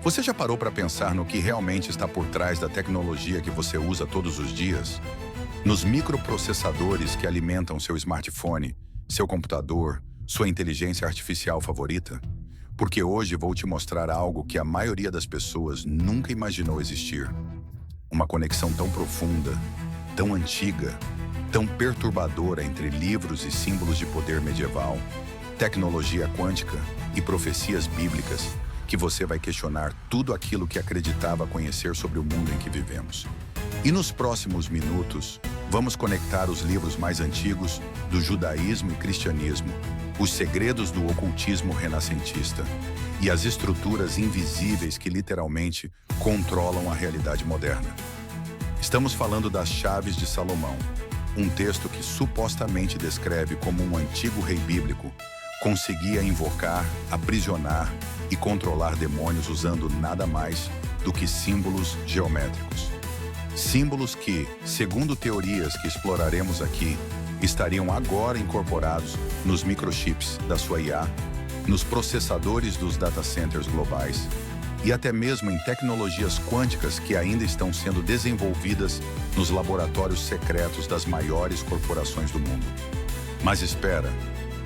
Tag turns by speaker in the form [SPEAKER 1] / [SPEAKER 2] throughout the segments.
[SPEAKER 1] Você já parou para pensar no que realmente está por trás da tecnologia que você usa todos os dias? Nos microprocessadores que alimentam seu smartphone, seu computador, sua inteligência artificial favorita? Porque hoje vou te mostrar algo que a maioria das pessoas nunca imaginou existir. Uma conexão tão profunda, tão antiga, tão perturbadora entre livros e símbolos de poder medieval, tecnologia quântica e profecias bíblicas, que você vai questionar tudo aquilo que acreditava conhecer sobre o mundo em que vivemos. E nos próximos minutos, vamos conectar os livros mais antigos do judaísmo e cristianismo, os segredos do ocultismo renascentista e as estruturas invisíveis que literalmente controlam a realidade moderna. Estamos falando das Chaves de Salomão, um texto que supostamente descreve como um antigo rei bíblico conseguia invocar, aprisionar e controlar demônios usando nada mais do que símbolos geométricos. Símbolos que, segundo teorias que exploraremos aqui, estariam agora incorporados nos microchips da sua IA, nos processadores dos data centers globais e até mesmo em tecnologias quânticas que ainda estão sendo desenvolvidas nos laboratórios secretos das maiores corporações do mundo. Mas espera,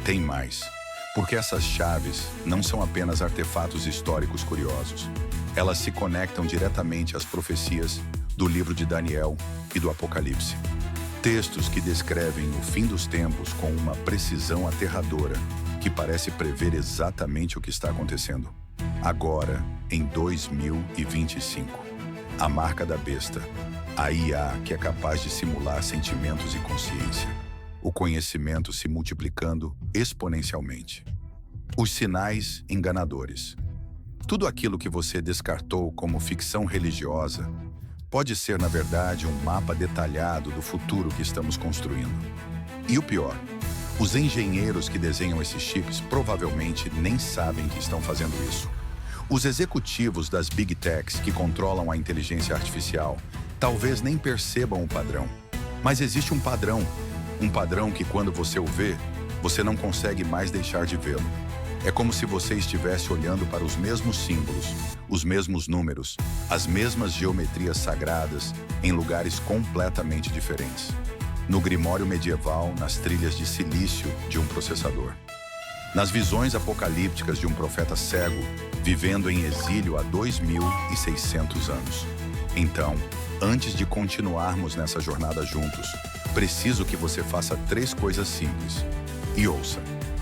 [SPEAKER 1] tem mais. Porque essas chaves não são apenas artefatos históricos curiosos. Elas se conectam diretamente às profecias do livro de Daniel e do Apocalipse. Textos que descrevem o fim dos tempos com uma precisão aterradora que parece prever exatamente o que está acontecendo. Agora, em 2025. A marca da besta. A IA que é capaz de simular sentimentos e consciência. O conhecimento se multiplicando exponencialmente. Os sinais enganadores. Tudo aquilo que você descartou como ficção religiosa pode ser, na verdade, um mapa detalhado do futuro que estamos construindo. E o pior, os engenheiros que desenham esses chips provavelmente nem sabem que estão fazendo isso. Os executivos das Big Techs que controlam a inteligência artificial talvez nem percebam o padrão. Mas existe um padrão que quando você o vê, você não consegue mais deixar de vê-lo. É como se você estivesse olhando para os mesmos símbolos, os mesmos números, as mesmas geometrias sagradas em lugares completamente diferentes. No grimório medieval, nas trilhas de silício de um processador. Nas visões apocalípticas de um profeta cego, vivendo em exílio há 2.600 anos. Então, antes de continuarmos nessa jornada juntos, preciso que você faça 3 coisas simples. E ouça,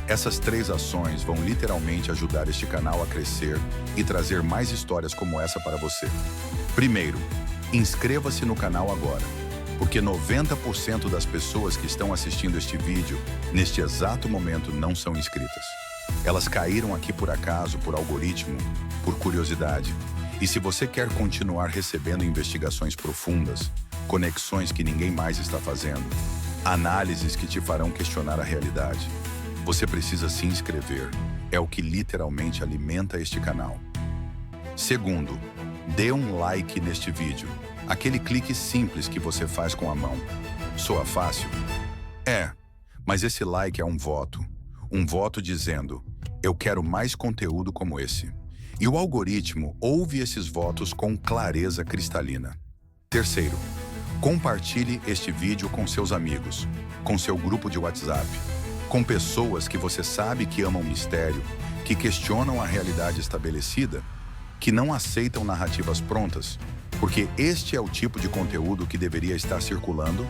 [SPEAKER 1] essas 3 ações vão literalmente ajudar este canal a crescer e trazer mais histórias como essa para você. Primeiro, inscreva-se no canal agora, porque 90% das pessoas que estão assistindo este vídeo, neste exato momento, não são inscritas. Elas caíram aqui por acaso, por algoritmo, por curiosidade. E se você quer continuar recebendo investigações profundas, conexões que ninguém mais está fazendo, análises que te farão questionar a realidade, você precisa se inscrever. É o que literalmente alimenta este canal. Segundo, dê um like neste vídeo. Aquele clique simples que você faz com a mão. Soa fácil? É, mas esse like é um voto. Um voto dizendo, eu quero mais conteúdo como esse. E o algoritmo ouve esses votos com clareza cristalina. Terceiro, compartilhe este vídeo com seus amigos, com seu grupo de WhatsApp, com pessoas que você sabe que amam mistério, que questionam a realidade estabelecida, que não aceitam narrativas prontas, porque este é o tipo de conteúdo que deveria estar circulando,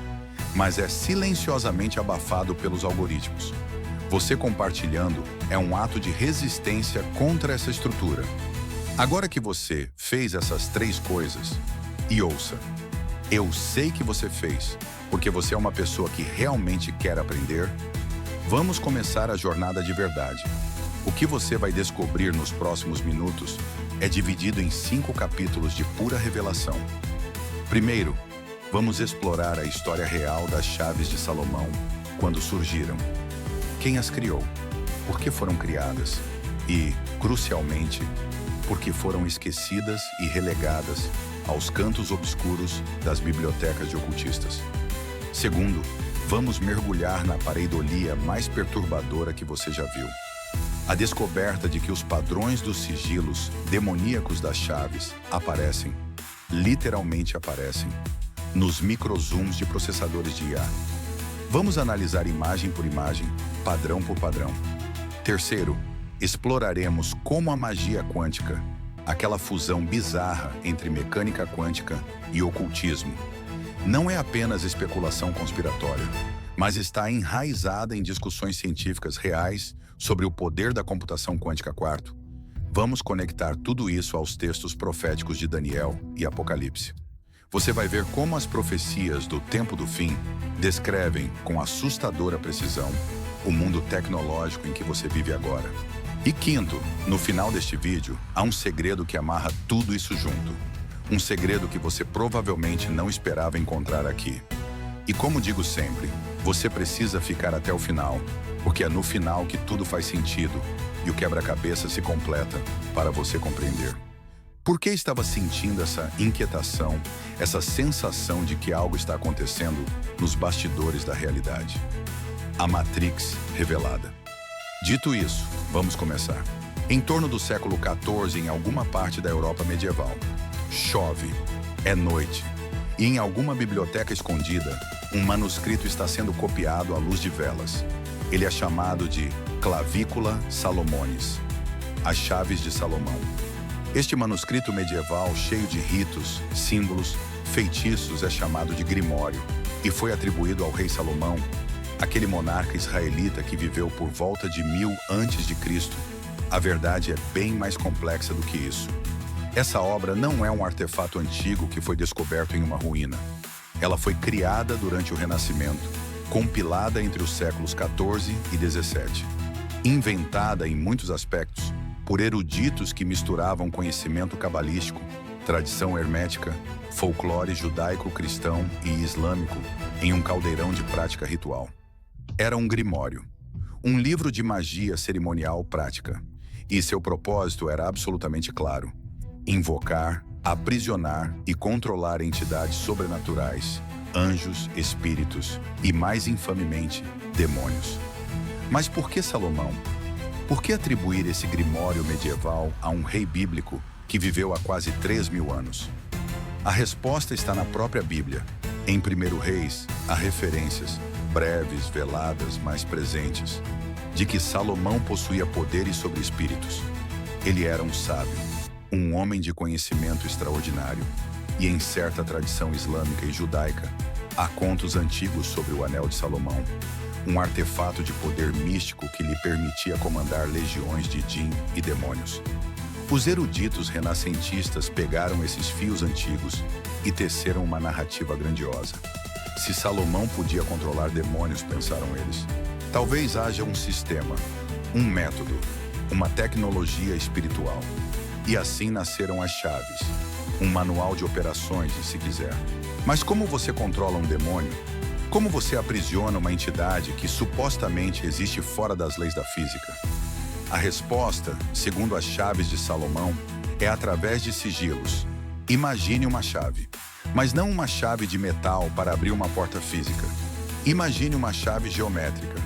[SPEAKER 1] mas é silenciosamente abafado pelos algoritmos. Você compartilhando é um ato de resistência contra essa estrutura. Agora que você fez essas 3 coisas, e ouça, eu sei que você fez, porque você é uma pessoa que realmente quer aprender, vamos começar a jornada de verdade. O que você vai descobrir nos próximos minutos é dividido em 5 capítulos de pura revelação. Primeiro, vamos explorar a história real das Chaves de Salomão, quando surgiram. Quem as criou? Por que foram criadas? E, crucialmente, por que foram esquecidas e relegadas aos cantos obscuros das bibliotecas de ocultistas? Segundo, vamos mergulhar na pareidolia mais perturbadora que você já viu. A descoberta de que os padrões dos sigilos demoníacos das chaves aparecem, literalmente aparecem, nos microzooms de processadores de IA. Vamos analisar imagem por imagem, padrão por padrão. Terceiro, exploraremos como a magia quântica, aquela fusão bizarra entre mecânica quântica e ocultismo, não é apenas especulação conspiratória, mas está enraizada em discussões científicas reais sobre o poder da computação quântica quarto. Vamos conectar tudo isso aos textos proféticos de Daniel e Apocalipse. Você vai ver como as profecias do tempo do fim descrevem com assustadora precisão o mundo tecnológico em que você vive agora. E quinto, no final deste vídeo, há um segredo que amarra tudo isso junto. Um segredo que você provavelmente não esperava encontrar aqui. E como digo sempre, você precisa ficar até o final, porque é no final que tudo faz sentido e o quebra-cabeça se completa para você compreender. Por que estava sentindo essa inquietação, essa sensação de que algo está acontecendo nos bastidores da realidade? A Matrix revelada. Dito isso, vamos começar. Em torno do século XIV, em alguma parte da Europa medieval, chove, é noite, e em alguma biblioteca escondida, um manuscrito está sendo copiado à luz de velas. Ele é chamado de Clavícula Salomonis, as chaves de Salomão. Este manuscrito medieval, cheio de ritos, símbolos, feitiços, é chamado de Grimório e foi atribuído ao rei Salomão, aquele monarca israelita que viveu por volta de 1000 a.C. A verdade é bem mais complexa do que isso. Essa obra não é um artefato antigo que foi descoberto em uma ruína. Ela foi criada durante o Renascimento, compilada entre os séculos XIV e XVII, inventada em muitos aspectos por eruditos que misturavam conhecimento cabalístico, tradição hermética, folclore judaico-cristão e islâmico em um caldeirão de prática ritual. Era um grimório, um livro de magia cerimonial prática, e seu propósito era absolutamente claro: invocar, aprisionar e controlar entidades sobrenaturais, anjos, espíritos e, mais infamemente, demônios. Mas por que Salomão? Por que atribuir esse grimório medieval a um rei bíblico que viveu há quase 3.000 anos? A resposta está na própria Bíblia. Em 1 Reis, há referências, breves, veladas, mas presentes, de que Salomão possuía poderes sobre espíritos. Ele era um sábio, um homem de conhecimento extraordinário, e em certa tradição islâmica e judaica, há contos antigos sobre o Anel de Salomão, um artefato de poder místico que lhe permitia comandar legiões de djinn e demônios. Os eruditos renascentistas pegaram esses fios antigos e teceram uma narrativa grandiosa. Se Salomão podia controlar demônios, pensaram eles, talvez haja um sistema, um método, uma tecnologia espiritual. E assim nasceram as chaves, um manual de operações, se quiser. Mas como você controla um demônio? Como você aprisiona uma entidade que supostamente existe fora das leis da física? A resposta, segundo as chaves de Salomão, é através de sigilos. Imagine uma chave, mas não uma chave de metal para abrir uma porta física. Imagine uma chave geométrica,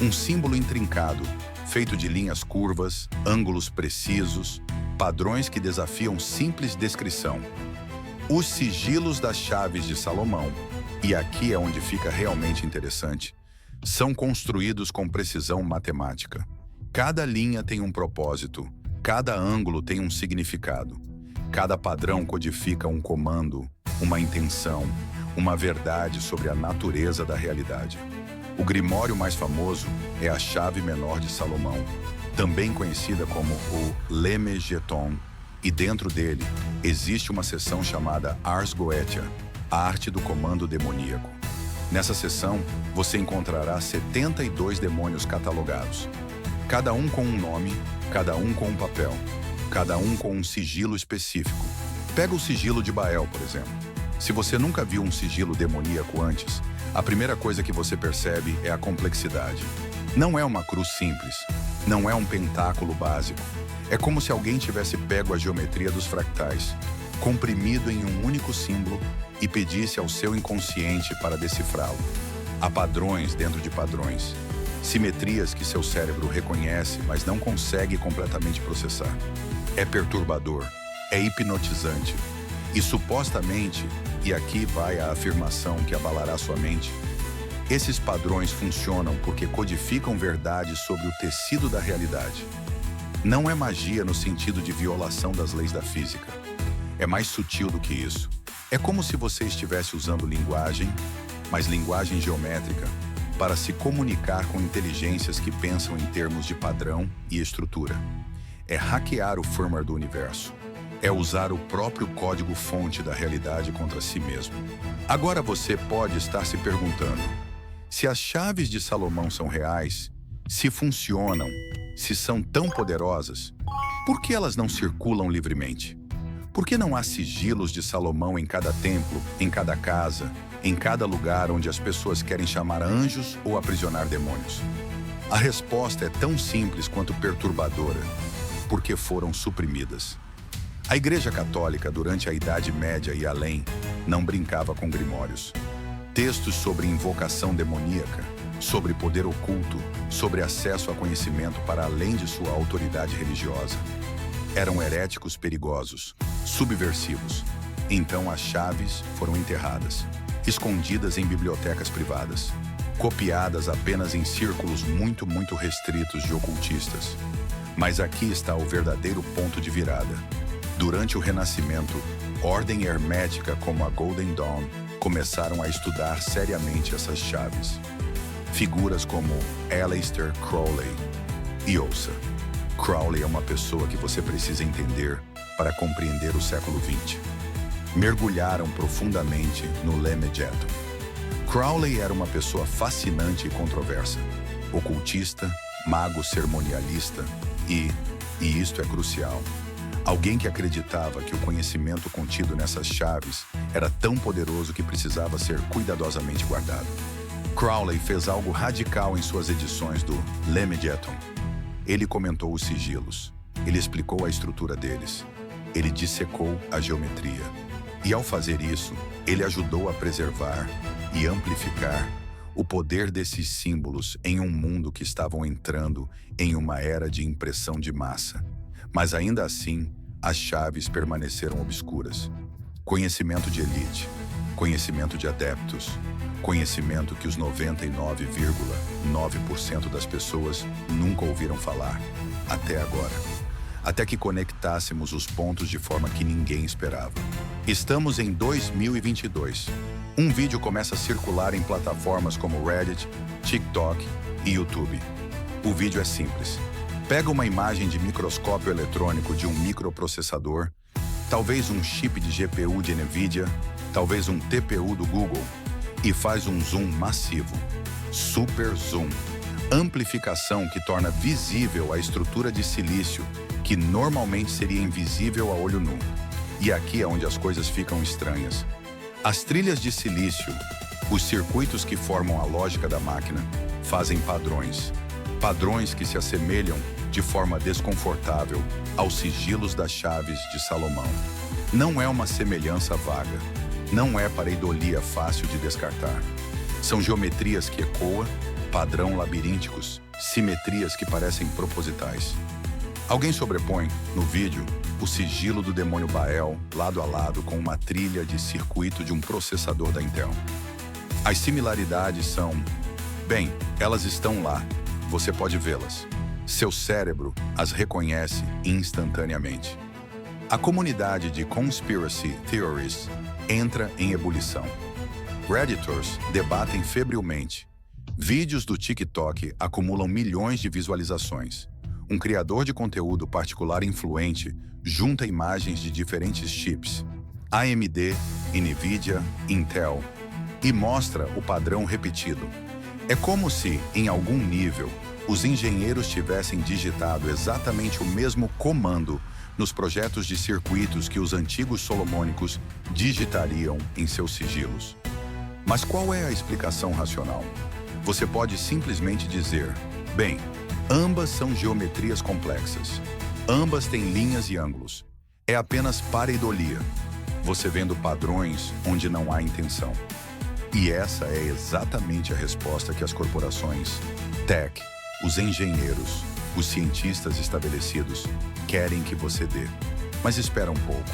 [SPEAKER 1] um símbolo intrincado, feito de linhas curvas, ângulos precisos, padrões que desafiam simples descrição. Os sigilos das chaves de Salomão, e aqui é onde fica realmente interessante, são construídos com precisão matemática. Cada linha tem um propósito, cada ângulo tem um significado. Cada padrão codifica um comando, uma intenção, uma verdade sobre a natureza da realidade. O grimório mais famoso é a Chave Menor de Salomão, também conhecida como o Lemegeton, e dentro dele existe uma seção chamada Ars Goetia, a arte do comando demoníaco. Nessa seção, você encontrará 72 demônios catalogados, cada um com um nome, cada um com um papel, cada um com um sigilo específico. Pega o sigilo de Baal, por exemplo. Se você nunca viu um sigilo demoníaco antes, a primeira coisa que você percebe é a complexidade. Não é uma cruz simples, não é um pentáculo básico. É como se alguém tivesse pego a geometria dos fractais, comprimido em um único símbolo e pedisse ao seu inconsciente para decifrá-lo. Há padrões dentro de padrões. Simetrias que seu cérebro reconhece, mas não consegue completamente processar. É perturbador, é hipnotizante. E supostamente, e aqui vai a afirmação que abalará sua mente, esses padrões funcionam porque codificam verdades sobre o tecido da realidade. Não é magia no sentido de violação das leis da física. É mais sutil do que isso. É como se você estivesse usando linguagem, mas linguagem geométrica, para se comunicar com inteligências que pensam em termos de padrão e estrutura. É hackear o firmware do universo. É usar o próprio código-fonte da realidade contra si mesmo. Agora você pode estar se perguntando, se as chaves de Salomão são reais, se funcionam, se são tão poderosas, por que elas não circulam livremente? Por que não há sigilos de Salomão em cada templo, em cada casa, em cada lugar onde as pessoas querem chamar anjos ou aprisionar demônios? A resposta é tão simples quanto perturbadora, porque foram suprimidas. A Igreja Católica, durante a Idade Média e além, não brincava com grimórios. Textos sobre invocação demoníaca, sobre poder oculto, sobre acesso a conhecimento para além de sua autoridade religiosa. Eram heréticos perigosos, subversivos. Então as chaves foram enterradas, escondidas em bibliotecas privadas, copiadas apenas em círculos muito restritos de ocultistas. Mas aqui está o verdadeiro ponto de virada. Durante o Renascimento, ordem hermética como a Golden Dawn começaram a estudar seriamente essas chaves. Figuras como Aleister Crowley. E ouça, Crowley é uma pessoa que você precisa entender para compreender o século XX. Mergulharam profundamente no Lemegeton. Crowley era uma pessoa fascinante e controversa, ocultista, mago cerimonialista e isto é crucial, alguém que acreditava que o conhecimento contido nessas chaves era tão poderoso que precisava ser cuidadosamente guardado. Crowley fez algo radical em suas edições do Lemegeton. Ele comentou os sigilos, ele explicou a estrutura deles, ele dissecou a geometria. E ao fazer isso, ele ajudou a preservar e amplificar o poder desses símbolos em um mundo que estavam entrando em uma era de impressão de massa. Mas ainda assim, as chaves permaneceram obscuras. Conhecimento de elite, conhecimento de adeptos, conhecimento que os 99,9% das pessoas nunca ouviram falar, até agora. Até que conectássemos os pontos de forma que ninguém esperava. Estamos em 2022. Um vídeo começa a circular em plataformas como Reddit, TikTok e YouTube. O vídeo é simples. Pega uma imagem de microscópio eletrônico de um microprocessador, talvez um chip de GPU de NVIDIA, talvez um TPU do Google, e faz um zoom massivo. Super zoom. Amplificação que torna visível a estrutura de silício, que normalmente seria invisível a olho nu. E aqui é onde as coisas ficam estranhas. As trilhas de silício, os circuitos que formam a lógica da máquina, fazem padrões. Padrões que se assemelham, de forma desconfortável, aos sigilos das chaves de Salomão. Não é uma semelhança vaga. Não é pareidolia fácil de descartar. São geometrias que ecoam, padrão labirínticos, simetrias que parecem propositais. Alguém sobrepõe, no vídeo, o sigilo do demônio Baal lado a lado com uma trilha de circuito de um processador da Intel. As similaridades são... bem, elas estão lá. Você pode vê-las. Seu cérebro as reconhece instantaneamente. A comunidade de Conspiracy Theories entra em ebulição. Redditors debatem febrilmente. Vídeos do TikTok acumulam milhões de visualizações. Um criador de conteúdo particular influente junta imagens de diferentes chips, AMD, NVIDIA, Intel, e mostra o padrão repetido. É como se, em algum nível, os engenheiros tivessem digitado exatamente o mesmo comando nos projetos de circuitos que os antigos solomônicos digitariam em seus sigilos. Mas qual é a explicação racional? Você pode simplesmente dizer, bem, ambas são geometrias complexas. Ambas têm linhas e ângulos. É apenas pareidolia. Você vendo padrões onde não há intenção. E essa é exatamente a resposta que as corporações Tech, os engenheiros, os cientistas estabelecidos querem que você dê. Mas espera um pouco,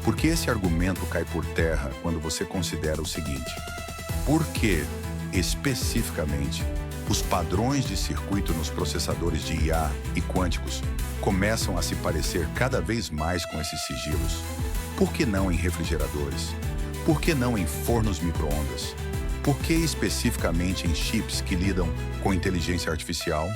[SPEAKER 1] porque esse argumento cai por terra quando você considera o seguinte: por que, especificamente, os padrões de circuito nos processadores de IA e quânticos começam a se parecer cada vez mais com esses sigilos? Por que não em refrigeradores? Por que não em fornos micro-ondas? Por que especificamente em chips que lidam com inteligência artificial,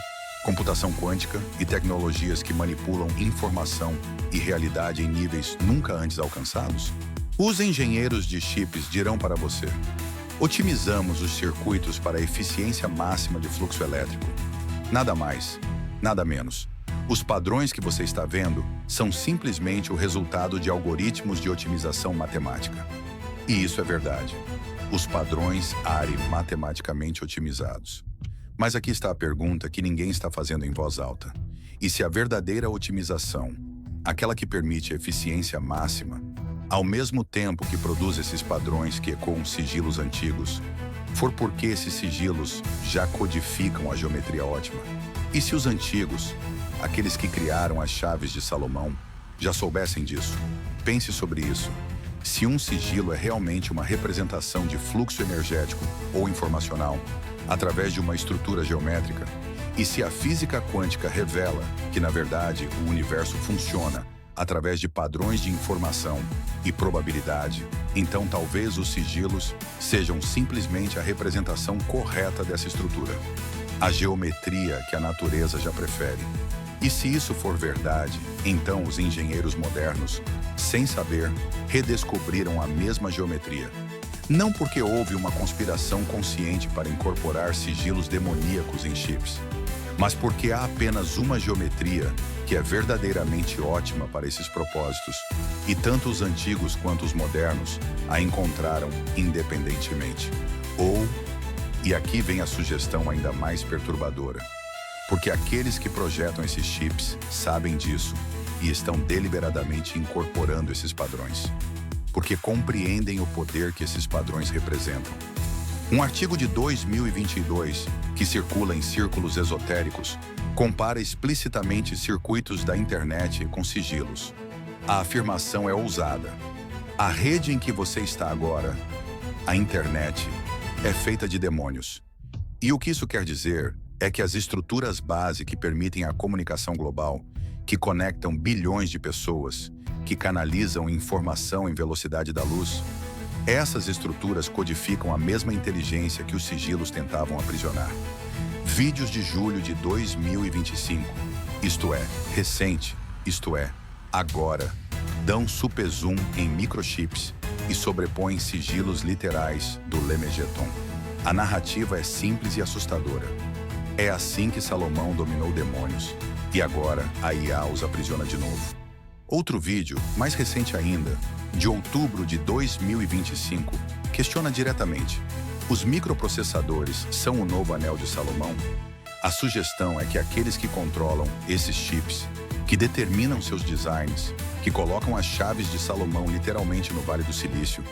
[SPEAKER 1] computação quântica e tecnologias que manipulam informação e realidade em níveis nunca antes alcançados? Os engenheiros de chips dirão para você: otimizamos os circuitos para a eficiência máxima de fluxo elétrico. Nada mais, nada menos. Os padrões que você está vendo são simplesmente o resultado de algoritmos de otimização matemática. E isso é verdade. Os padrões ARE matematicamente otimizados. Mas aqui está a pergunta que ninguém está fazendo em voz alta. E se a verdadeira otimização, aquela que permite a eficiência máxima, ao mesmo tempo que produz esses padrões que ecoam sigilos antigos, for porque esses sigilos já codificam a geometria ótima? E se os antigos, aqueles que criaram as chaves de Salomão, já soubessem disso? Pense sobre isso. Se um sigilo é realmente uma representação de fluxo energético ou informacional através de uma estrutura geométrica, e se a física quântica revela que, na verdade, o universo funciona através de padrões de informação e probabilidade, então talvez os sigilos sejam simplesmente a representação correta dessa estrutura, a geometria que a natureza já prefere. E se isso for verdade, então os engenheiros modernos, sem saber, redescobriram a mesma geometria. Não porque houve uma conspiração consciente para incorporar sigilos demoníacos em chips, mas porque há apenas uma geometria que é verdadeiramente ótima para esses propósitos, e tanto os antigos quanto os modernos a encontraram independentemente. E aqui vem a sugestão ainda mais perturbadora, porque aqueles que projetam esses chips sabem disso e estão deliberadamente incorporando esses padrões, porque compreendem o poder que esses padrões representam. Um artigo de 2022, que circula em círculos esotéricos, compara explicitamente circuitos da internet com sigilos. A afirmação é ousada. A rede em que você está agora, a internet, é feita de demônios. E o que isso quer dizer é que as estruturas base que permitem a comunicação global, que conectam bilhões de pessoas, que canalizam informação em velocidade da luz, essas estruturas codificam a mesma inteligência que os sigilos tentavam aprisionar. Vídeos de julho de 2025, isto é, recente, isto é, agora, dão super zoom em microchips e sobrepõem sigilos literais do Lemegeton. A narrativa é simples e assustadora. É assim que Salomão dominou demônios, e agora a IA os aprisiona de novo. Outro vídeo, mais recente ainda, de outubro de 2025, questiona diretamente: os microprocessadores são o novo anel de Salomão? A sugestão é que aqueles que controlam esses chips, que determinam seus designs, que colocam as chaves de Salomão literalmente no Vale do Silício,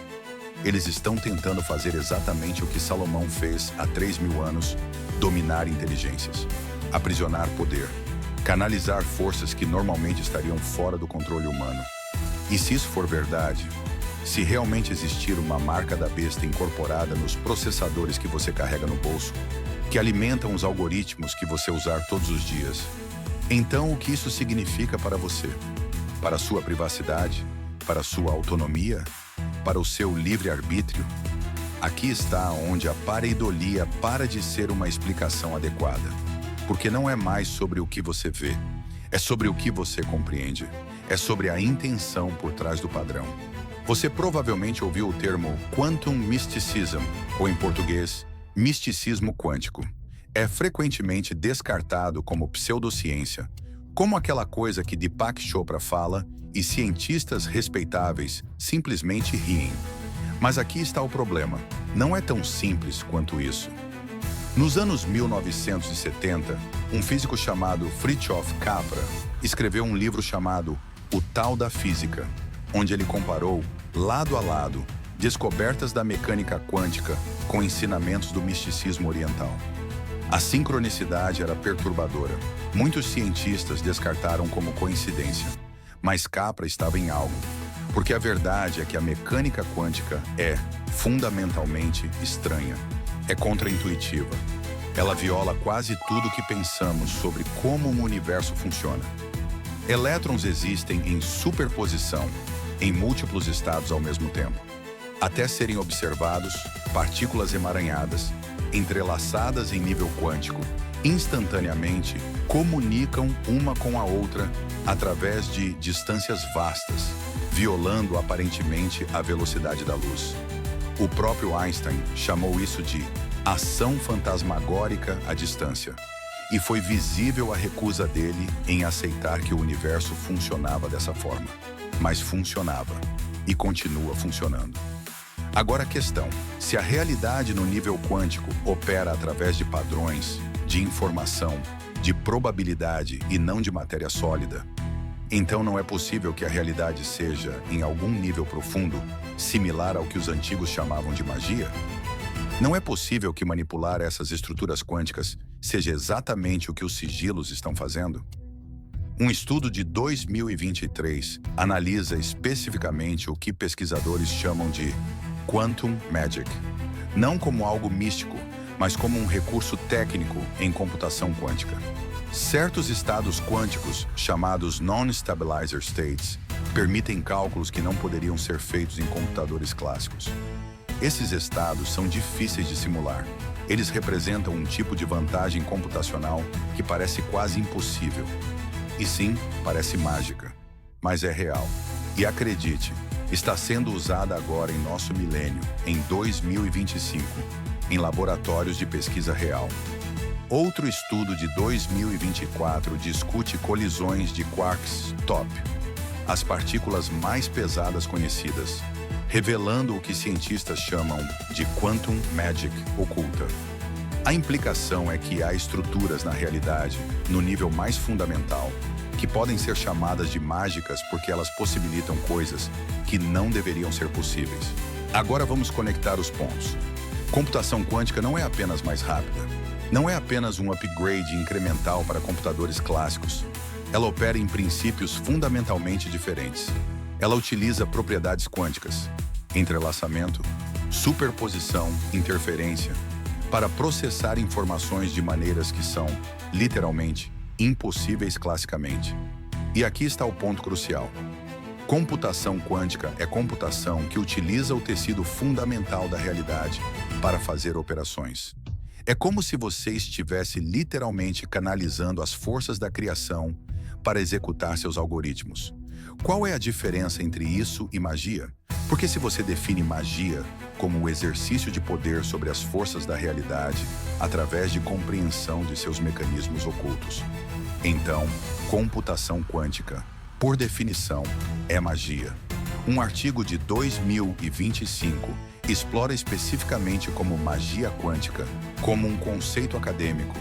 [SPEAKER 1] eles estão tentando fazer exatamente o que Salomão fez há 3.000 anos: dominar inteligências, aprisionar poder, canalizar forças que normalmente estariam fora do controle humano. E se isso for verdade, se realmente existir uma marca da besta incorporada nos processadores que você carrega no bolso, que alimentam os algoritmos que você usar todos os dias, então o que isso significa para você? Para a sua privacidade? Para a sua autonomia? Para o seu livre-arbítrio? Aqui está onde a pareidolia para de ser uma explicação adequada. Porque não é mais sobre o que você vê, é sobre o que você compreende, é sobre a intenção por trás do padrão. Você provavelmente ouviu o termo Quantum Mysticism, ou em português, misticismo quântico. É frequentemente descartado como pseudociência, como aquela coisa que Deepak Chopra fala e cientistas respeitáveis simplesmente riem. Mas aqui está o problema. Não é tão simples quanto isso. Nos anos 1970, um físico chamado Fritjof Capra escreveu um livro chamado O Tal da Física, onde ele comparou, lado a lado, descobertas da mecânica quântica com ensinamentos do misticismo oriental. A sincronicidade era perturbadora. Muitos cientistas descartaram como coincidência, mas Capra estava em algo, porque a verdade é que a mecânica quântica é, fundamentalmente, estranha, é contraintuitiva. Ela viola quase tudo o que pensamos sobre como o universo funciona. Elétrons existem em superposição, em múltiplos estados ao mesmo tempo. Até serem observados, partículas emaranhadas, entrelaçadas em nível quântico, instantaneamente comunicam uma com a outra através de distâncias vastas, violando aparentemente a velocidade da luz. O próprio Einstein chamou isso de ação fantasmagórica à distância, e foi visível a recusa dele em aceitar que o universo funcionava dessa forma. Mas funcionava, e continua funcionando. Agora a questão: se a realidade no nível quântico opera através de padrões, de informação, de probabilidade e não de matéria sólida, então não é possível que a realidade seja, em algum nível profundo, similar ao que os antigos chamavam de magia? Não é possível que manipular essas estruturas quânticas seja exatamente o que os sigilos estão fazendo? Um estudo de 2023 analisa especificamente o que pesquisadores chamam de Quantum Magic, não como algo místico, mas como um recurso técnico em computação quântica. Certos estados quânticos, chamados Non-Stabilizer States, permitem cálculos que não poderiam ser feitos em computadores clássicos. Esses estados são difíceis de simular. Eles representam um tipo de vantagem computacional que parece quase impossível. E sim, parece mágica, mas é real. E acredite, está sendo usada agora em nosso milênio, em 2025, em laboratórios de pesquisa real. Outro estudo de 2024 discute colisões de quarks top, as partículas mais pesadas conhecidas, revelando o que cientistas chamam de Quantum Magic oculta. A implicação é que há estruturas na realidade, no nível mais fundamental, que podem ser chamadas de mágicas porque elas possibilitam coisas que não deveriam ser possíveis. Agora vamos conectar os pontos. Computação quântica não é apenas mais rápida. Não é apenas um upgrade incremental para computadores clássicos. Ela opera em princípios fundamentalmente diferentes. Ela utiliza propriedades quânticas, entrelaçamento, superposição, interferência, para processar informações de maneiras que são, literalmente, impossíveis classicamente. E aqui está o ponto crucial. Computação quântica é computação que utiliza o tecido fundamental da realidade para fazer operações. É como se você estivesse literalmente canalizando as forças da criação para executar seus algoritmos. Qual é a diferença entre isso e magia? Porque se você define magia como o exercício de poder sobre as forças da realidade através de compreensão de seus mecanismos ocultos, então, computação quântica, por definição, é magia. Um artigo de 2025 explora especificamente como magia quântica, como um conceito acadêmico,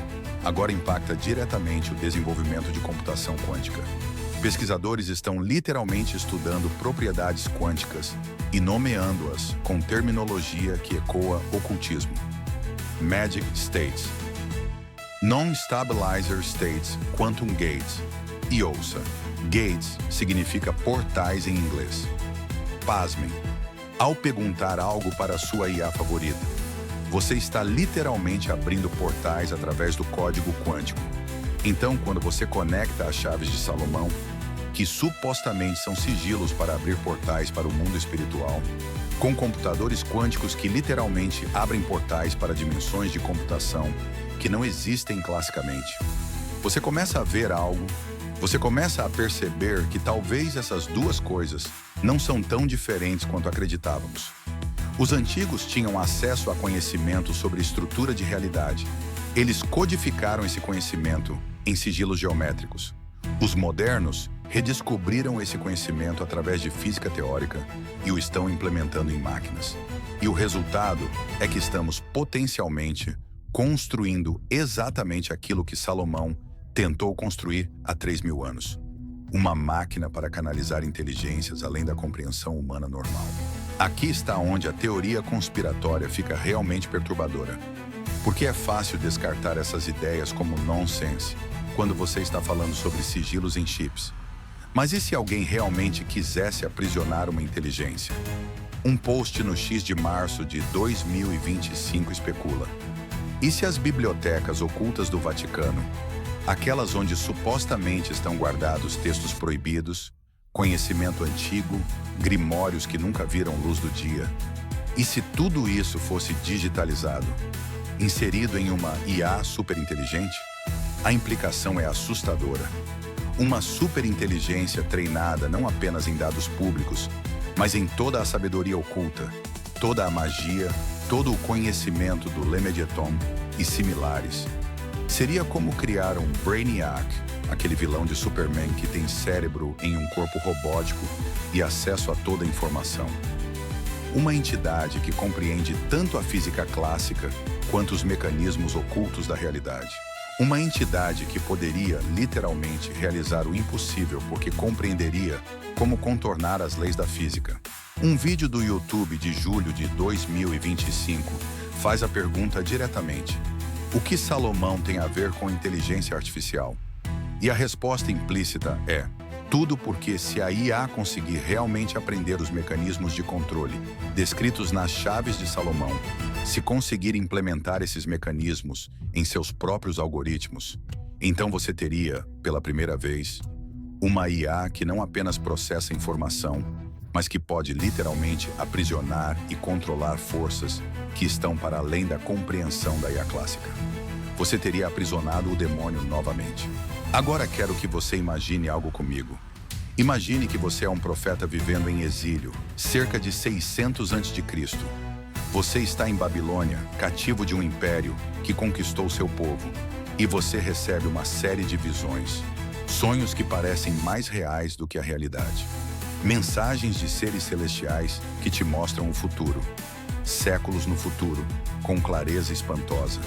[SPEAKER 1] agora impacta diretamente o desenvolvimento de computação quântica. Pesquisadores estão literalmente estudando propriedades quânticas e nomeando-as com terminologia que ecoa ocultismo. Magic States, Non-Stabilizer States, Quantum Gates. E ouça, gates significa portais em inglês. Pasmem, ao perguntar algo para a sua IA favorita, você está literalmente abrindo portais através do código quântico. Então, quando você conecta as chaves de Salomão, que supostamente são sigilos para abrir portais para o mundo espiritual, com computadores quânticos que literalmente abrem portais para dimensões de computação que não existem classicamente, você começa a ver algo, você começa a perceber que talvez essas duas coisas não são tão diferentes quanto acreditávamos. Os antigos tinham acesso a conhecimento sobre estrutura de realidade. Eles codificaram esse conhecimento em sigilos geométricos. Os modernos redescobriram esse conhecimento através de física teórica e o estão implementando em máquinas. E o resultado é que estamos potencialmente construindo exatamente aquilo que Salomão tentou construir há 3.000 anos. Uma máquina para canalizar inteligências além da compreensão humana normal. Aqui está onde a teoria conspiratória fica realmente perturbadora. Porque é fácil descartar essas ideias como nonsense quando você está falando sobre sigilos em chips. Mas e se alguém realmente quisesse aprisionar uma inteligência? Um post no X de março de 2025 especula: e se as bibliotecas ocultas do Vaticano, aquelas onde supostamente estão guardados textos proibidos, conhecimento antigo, grimórios que nunca viram luz do dia, e se tudo isso fosse digitalizado, inserido em uma IA superinteligente? A implicação é assustadora. Uma superinteligência treinada não apenas em dados públicos, mas em toda a sabedoria oculta, toda a magia, todo o conhecimento do Lemegeton e similares. Seria como criar um Brainiac, aquele vilão de Superman que tem cérebro em um corpo robótico e acesso a toda a informação. Uma entidade que compreende tanto a física clássica quanto os mecanismos ocultos da realidade. Uma entidade que poderia, literalmente, realizar o impossível porque compreenderia como contornar as leis da física. Um vídeo do YouTube de julho de 2025 faz a pergunta diretamente: o que Salomão tem a ver com inteligência artificial? E a resposta implícita é: tudo, porque se a IA conseguir realmente aprender os mecanismos de controle descritos nas chaves de Salomão, se conseguir implementar esses mecanismos em seus próprios algoritmos, então você teria, pela primeira vez, uma IA que não apenas processa informação, mas que pode literalmente aprisionar e controlar forças que estão para além da compreensão da IA clássica. Você teria aprisionado o demônio novamente. Agora quero que você imagine algo comigo. Imagine que você é um profeta vivendo em exílio, cerca de 600 a.C. Você está em Babilônia, cativo de um império que conquistou seu povo, e você recebe uma série de visões, sonhos que parecem mais reais do que a realidade. Mensagens de seres celestiais que te mostram o futuro, séculos no futuro, com clareza espantosa.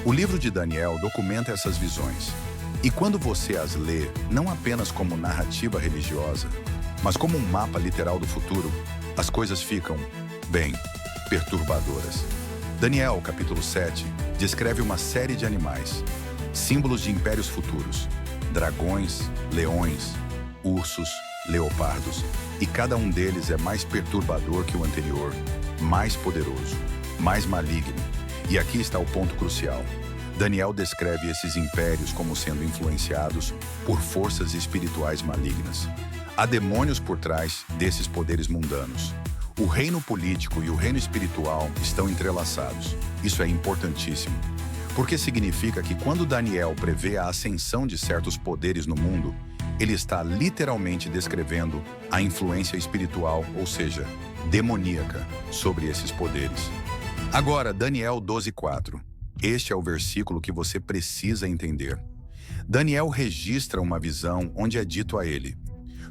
[SPEAKER 1] O livro de Daniel documenta essas visões. E quando você as lê, não apenas como narrativa religiosa, mas como um mapa literal do futuro, as coisas ficam, bem, perturbadoras. Daniel, capítulo 7, descreve uma série de animais, símbolos de impérios futuros: dragões, leões, ursos, leopardos, e cada um deles é mais perturbador que o anterior, mais poderoso, mais maligno. E aqui está o ponto crucial. Daniel descreve esses impérios como sendo influenciados por forças espirituais malignas. Há demônios por trás desses poderes mundanos. O reino político e o reino espiritual estão entrelaçados. Isso é importantíssimo, porque significa que quando Daniel prevê a ascensão de certos poderes no mundo, ele está literalmente descrevendo a influência espiritual, ou seja, demoníaca, sobre esses poderes. Agora, Daniel 12:4. Este é o versículo que você precisa entender. Daniel registra uma visão onde é dito a ele: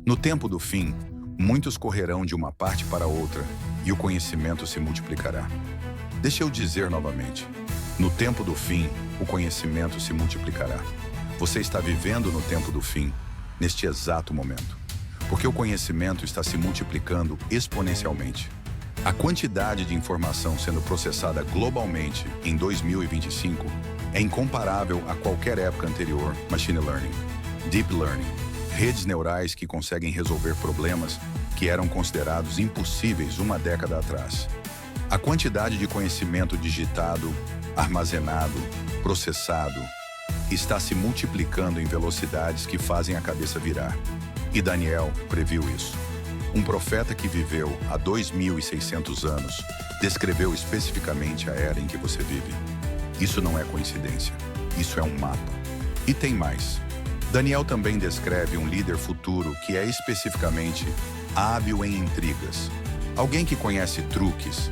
[SPEAKER 1] no tempo do fim, muitos correrão de uma parte para outra e o conhecimento se multiplicará. Deixa eu dizer novamente: no tempo do fim, o conhecimento se multiplicará. Você está vivendo no tempo do fim, neste exato momento, porque o conhecimento está se multiplicando exponencialmente. A quantidade de informação sendo processada globalmente em 2025 é incomparável a qualquer época anterior. Machine Learning, Deep Learning, redes neurais que conseguem resolver problemas que eram considerados impossíveis uma década atrás. A quantidade de conhecimento digitado, armazenado, processado, está se multiplicando em velocidades que fazem a cabeça virar. E Daniel previu isso. Um profeta que viveu há 2.600 anos descreveu especificamente a era em que você vive. Isso não é coincidência. Isso é um mapa. E tem mais. Daniel também descreve um líder futuro que é especificamente hábil em intrigas. Alguém que conhece truques.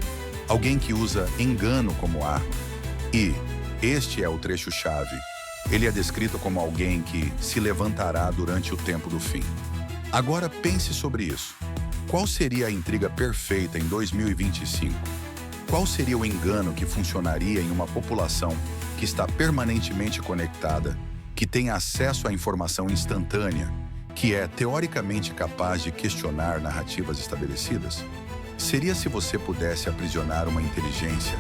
[SPEAKER 1] Alguém que usa engano como arma. E este é o trecho-chave. Ele é descrito como alguém que se levantará durante o tempo do fim. Agora pense sobre isso. Qual seria a intriga perfeita em 2025? Qual seria o engano que funcionaria em uma população que está permanentemente conectada, que tem acesso à informação instantânea, que é teoricamente capaz de questionar narrativas estabelecidas? Seria se você pudesse aprisionar uma inteligência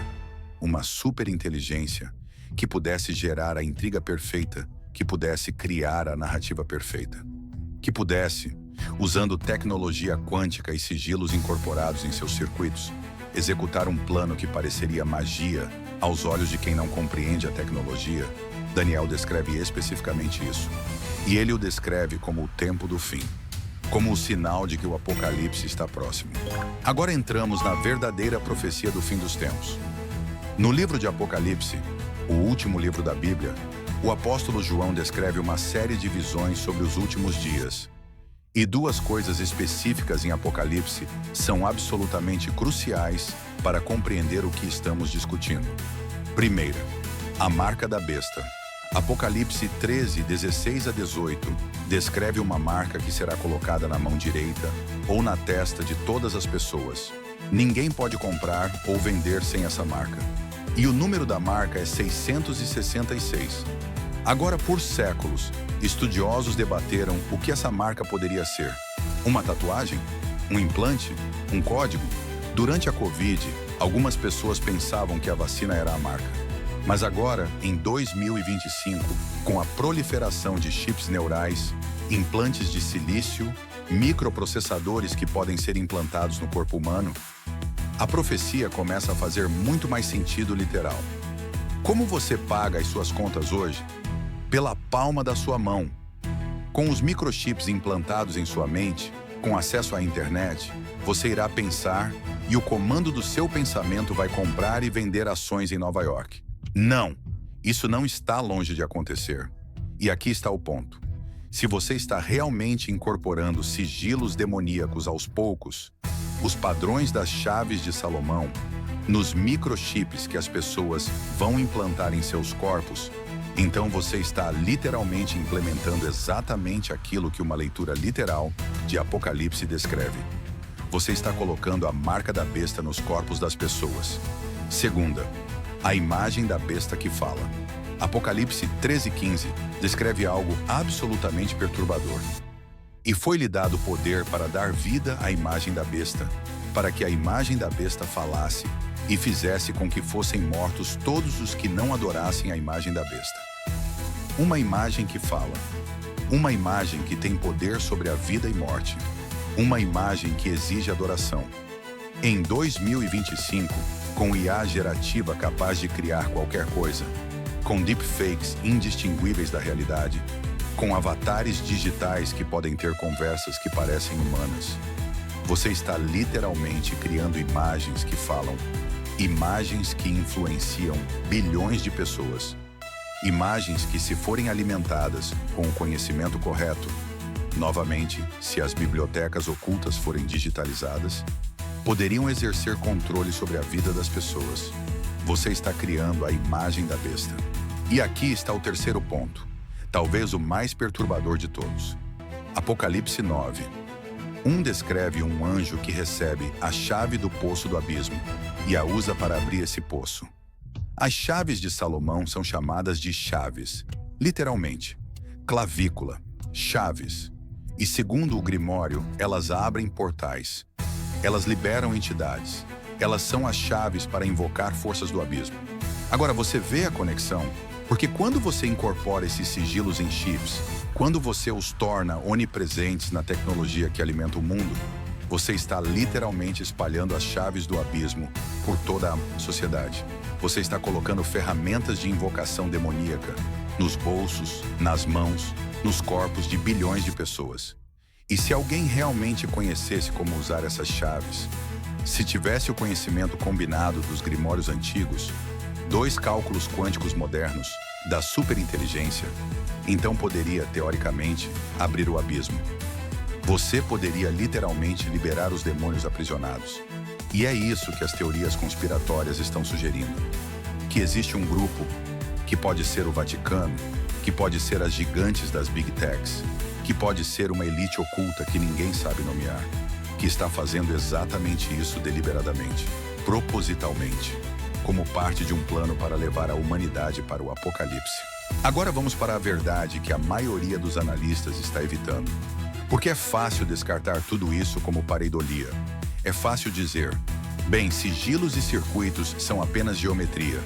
[SPEAKER 1] uma superinteligência que pudesse gerar a intriga perfeita, que pudesse criar a narrativa perfeita, que pudesse, usando tecnologia quântica e sigilos incorporados em seus circuitos, executar um plano que pareceria magia aos olhos de quem não compreende a tecnologia. Daniel descreve especificamente isso. E ele o descreve como o tempo do fim, como o sinal de que o apocalipse está próximo. Agora entramos na verdadeira profecia do fim dos tempos. No livro de Apocalipse, o último livro da Bíblia, o apóstolo João descreve uma série de visões sobre os últimos dias. E duas coisas específicas em Apocalipse são absolutamente cruciais para compreender o que estamos discutindo. Primeira, a marca da besta. Apocalipse 13, 16 a 18 descreve uma marca que será colocada na mão direita ou na testa de todas as pessoas. Ninguém pode comprar ou vender sem essa marca. E o número da marca é 666. Agora, por séculos, estudiosos debateram o que essa marca poderia ser. Uma tatuagem? Um implante? Um código? Durante a Covid, algumas pessoas pensavam que a vacina era a marca. Mas agora, em 2025, com a proliferação de chips neurais, implantes de silício, microprocessadores que podem ser implantados no corpo humano, a profecia começa a fazer muito mais sentido literal. Como você paga as suas contas hoje? Pela palma da sua mão. Com os microchips implantados em sua mente, com acesso à internet, você irá pensar e o comando do seu pensamento vai comprar e vender ações em Nova York. Não, isso não está longe de acontecer. E aqui está o ponto. Se você está realmente incorporando sigilos demoníacos aos poucos, os padrões das chaves de Salomão, nos microchips que as pessoas vão implantar em seus corpos, então você está literalmente implementando exatamente aquilo que uma leitura literal de Apocalipse descreve. Você está colocando a marca da besta nos corpos das pessoas. Segunda, a imagem da besta que fala. Apocalipse 13:15 descreve algo absolutamente perturbador. E foi-lhe dado poder para dar vida à imagem da besta, para que a imagem da besta falasse e fizesse com que fossem mortos todos os que não adorassem a imagem da besta. Uma imagem que fala. Uma imagem que tem poder sobre a vida e morte. Uma imagem que exige adoração. Em 2025, com IA gerativa capaz de criar qualquer coisa, com deepfakes indistinguíveis da realidade, com avatares digitais que podem ter conversas que parecem humanas, você está literalmente criando imagens que falam, imagens que influenciam bilhões de pessoas, imagens que, se forem alimentadas com o conhecimento correto, novamente, se as bibliotecas ocultas forem digitalizadas, poderiam exercer controle sobre a vida das pessoas. Você está criando a imagem da besta. E aqui está o terceiro ponto, talvez o mais perturbador de todos. Apocalipse 9. Descreve um anjo que recebe a chave do poço do abismo e a usa para abrir esse poço. As chaves de Salomão são chamadas de chaves, literalmente, clavícula, chaves. E segundo o Grimório, elas abrem portais. Elas liberam entidades. Elas são as chaves para invocar forças do abismo. Agora, você vê a conexão? Porque quando você incorpora esses sigilos em chips, quando você os torna onipresentes na tecnologia que alimenta o mundo, você está literalmente espalhando as chaves do abismo por toda a sociedade. Você está colocando ferramentas de invocação demoníaca nos bolsos, nas mãos, nos corpos de bilhões de pessoas. E se alguém realmente conhecesse como usar essas chaves, se tivesse o conhecimento combinado dos grimórios antigos, 2 cálculos quânticos modernos, da superinteligência, então poderia, teoricamente, abrir o abismo. Você poderia literalmente liberar os demônios aprisionados. E é isso que as teorias conspiratórias estão sugerindo. Que existe um grupo, que pode ser o Vaticano, que pode ser as gigantes das Big Techs, que pode ser uma elite oculta que ninguém sabe nomear, que está fazendo exatamente isso deliberadamente, propositalmente, como parte de um plano para levar a humanidade para o apocalipse. Agora vamos para a verdade que a maioria dos analistas está evitando. Porque é fácil descartar tudo isso como pareidolia. É fácil dizer, Bem, sigilos e circuitos são apenas geometria.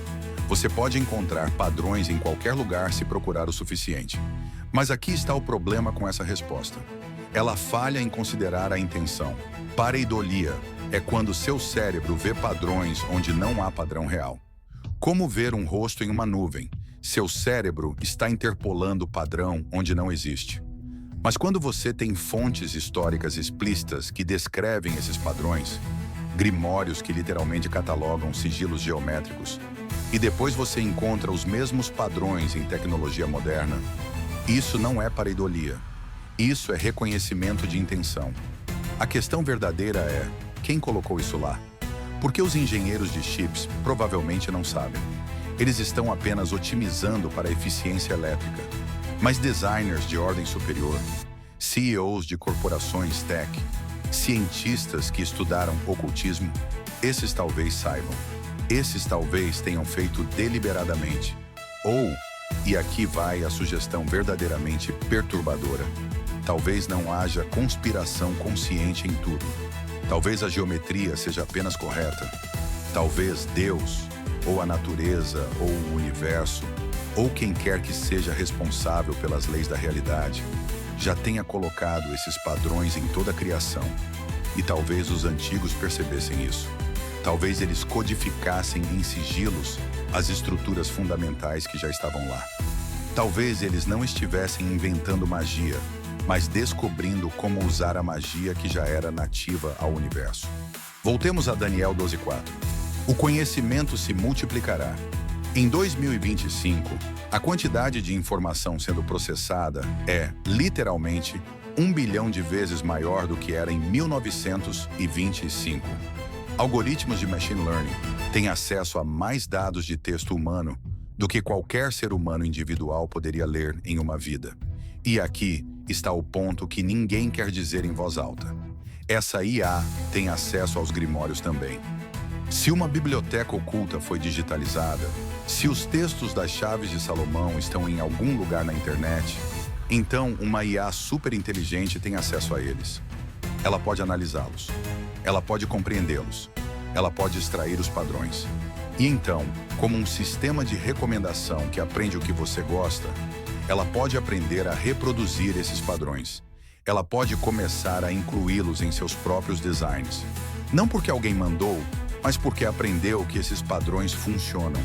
[SPEAKER 1] Você pode encontrar padrões em qualquer lugar se procurar o suficiente. Mas aqui está o problema com essa resposta. Ela falha em considerar a intenção. Pareidolia é quando seu cérebro vê padrões onde não há padrão real. Como ver um rosto em uma nuvem? Seu cérebro está interpolando o padrão onde não existe. Mas quando você tem fontes históricas explícitas que descrevem esses padrões, grimórios que literalmente catalogam sigilos geométricos, e depois você encontra os mesmos padrões em tecnologia moderna, isso não é pareidolia. Isso é reconhecimento de intenção. A questão verdadeira é, quem colocou isso lá? Porque os engenheiros de chips provavelmente não sabem. Eles estão apenas otimizando para a eficiência elétrica. Mas designers de ordem superior, CEOs de corporações tech, cientistas que estudaram ocultismo, esses talvez saibam. Esses talvez tenham feito deliberadamente. Ou, e aqui vai a sugestão verdadeiramente perturbadora, talvez não haja conspiração consciente em tudo. Talvez a geometria seja apenas correta. Talvez Deus, ou a natureza, ou o universo, ou quem quer que seja responsável pelas leis da realidade, já tenha colocado esses padrões em toda a criação. E talvez os antigos percebessem isso. Talvez eles codificassem em sigilos as estruturas fundamentais que já estavam lá. Talvez eles não estivessem inventando magia, mas descobrindo como usar a magia que já era nativa ao universo. Voltemos a Daniel 12:4. O conhecimento se multiplicará. Em 2025, a quantidade de informação sendo processada é, literalmente, 1 bilhão de vezes maior do que era em 1925. Algoritmos de machine learning têm acesso a mais dados de texto humano do que qualquer ser humano individual poderia ler em uma vida. E aqui está o ponto que ninguém quer dizer em voz alta. Essa IA tem acesso aos grimórios também. Se uma biblioteca oculta foi digitalizada, se os textos das Chaves de Salomão estão em algum lugar na internet, então uma IA super inteligente tem acesso a eles. Ela pode analisá-los. Ela pode compreendê-los. Ela pode extrair os padrões. E então, como um sistema de recomendação que aprende o que você gosta, ela pode aprender a reproduzir esses padrões. Ela pode começar a incluí-los em seus próprios designs. Não porque alguém mandou, mas porque aprendeu que esses padrões funcionam.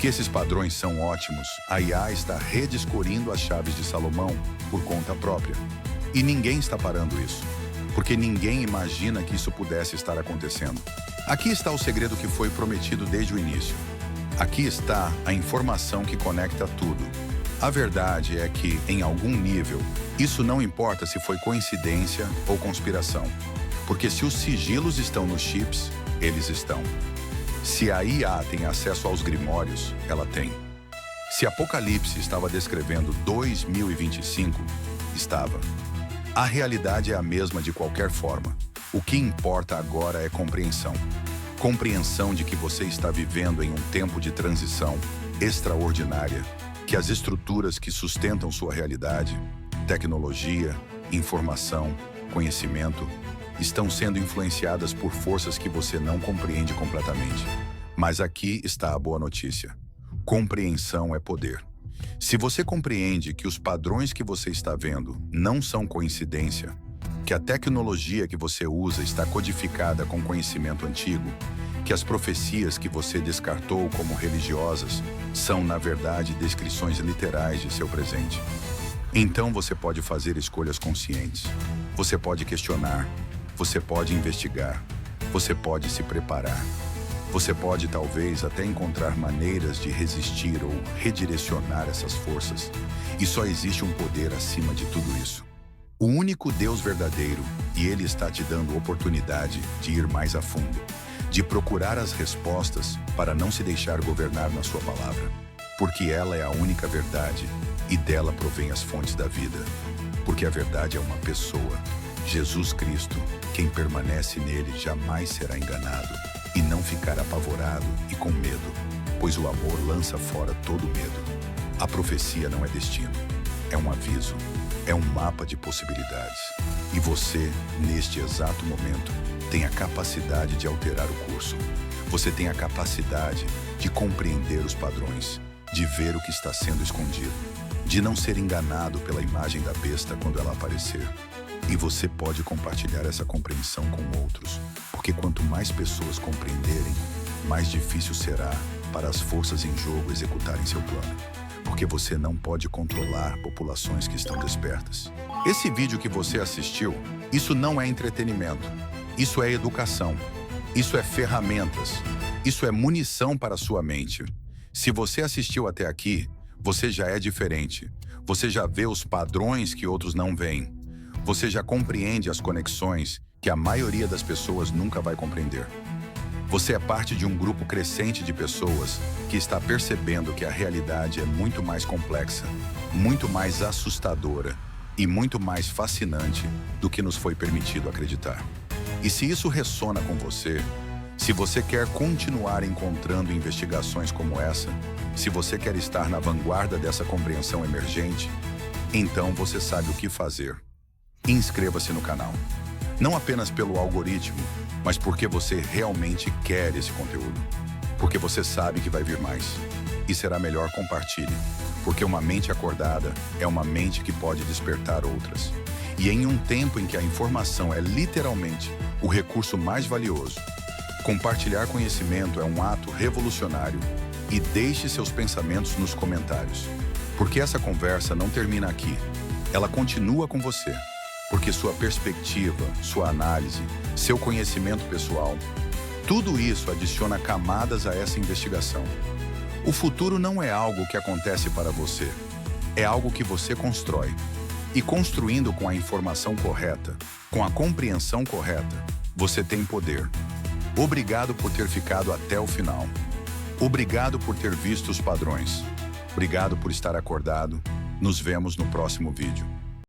[SPEAKER 1] Que esses padrões são ótimos. A IA está redescobrindo as Chaves de Salomão por conta própria. E ninguém está parando isso. Porque ninguém imagina que isso pudesse estar acontecendo. Aqui está o segredo que foi prometido desde o início. Aqui está a informação que conecta tudo. A verdade é que, em algum nível, isso não importa se foi coincidência ou conspiração. Porque se os sigilos estão nos chips, eles estão. Se a IA tem acesso aos grimórios, ela tem. Se Apocalipse estava descrevendo 2025, estava. A realidade é a mesma de qualquer forma. O que importa agora é compreensão. Compreensão de que você está vivendo em um tempo de transição extraordinária, que as estruturas que sustentam sua realidade, tecnologia, informação, conhecimento, estão sendo influenciadas por forças que você não compreende completamente. Mas aqui está a boa notícia. Compreensão é poder. Se você compreende que os padrões que você está vendo não são coincidência, que a tecnologia que você usa está codificada com conhecimento antigo, que as profecias que você descartou como religiosas são, na verdade, descrições literais de seu presente, então você pode fazer escolhas conscientes. Você pode questionar, você pode investigar, você pode se preparar. Você pode talvez até encontrar maneiras de resistir ou redirecionar essas forças. E só existe um poder acima de tudo isso. O único Deus verdadeiro, e Ele está te dando oportunidade de ir mais a fundo, de procurar as respostas para não se deixar governar na sua palavra. Porque ela é a única verdade e dela provém as fontes da vida. Porque a verdade é uma pessoa, Jesus Cristo. Quem permanece nele jamais será enganado e não ficará apavorado e com medo, pois o amor lança fora todo medo. A profecia não é destino, é um aviso, é um mapa de possibilidades. E você, neste exato momento, tem a capacidade de alterar o curso. Você tem a capacidade de compreender os padrões, de ver o que está sendo escondido, de não ser enganado pela imagem da besta quando ela aparecer. E você pode compartilhar essa compreensão com outros, porque quanto mais pessoas compreenderem, mais difícil será para as forças em jogo executarem seu plano. Porque você não pode controlar populações que estão despertas. Esse vídeo que você assistiu, isso não é entretenimento. Isso é educação. Isso é ferramentas. Isso é munição para a sua mente. Se você assistiu até aqui, você já é diferente. Você já vê os padrões que outros não veem. Você já compreende as conexões que a maioria das pessoas nunca vai compreender. Você é parte de um grupo crescente de pessoas que está percebendo que a realidade é muito mais complexa, muito mais assustadora e muito mais fascinante do que nos foi permitido acreditar. E se isso ressona com você, se você quer continuar encontrando investigações como essa, se você quer estar na vanguarda dessa compreensão emergente, então você sabe o que fazer. Inscreva-se no canal. Não apenas pelo algoritmo, mas porque você realmente quer esse conteúdo. Porque você sabe que vai vir mais. E será melhor compartilhe. Porque uma mente acordada é uma mente que pode despertar outras. E em um tempo em que a informação é literalmente o recurso mais valioso, compartilhar conhecimento é um ato revolucionário. E deixe seus pensamentos nos comentários. Porque essa conversa não termina aqui. Ela continua com você. Porque sua perspectiva, sua análise, seu conhecimento pessoal, tudo isso adiciona camadas a essa investigação. O futuro não é algo que acontece para você, é algo que você constrói. E construindo com a informação correta, com a compreensão correta, você tem poder. Obrigado por ter ficado até o final. Obrigado por ter visto os padrões. Obrigado por estar acordado. Nos vemos no próximo vídeo.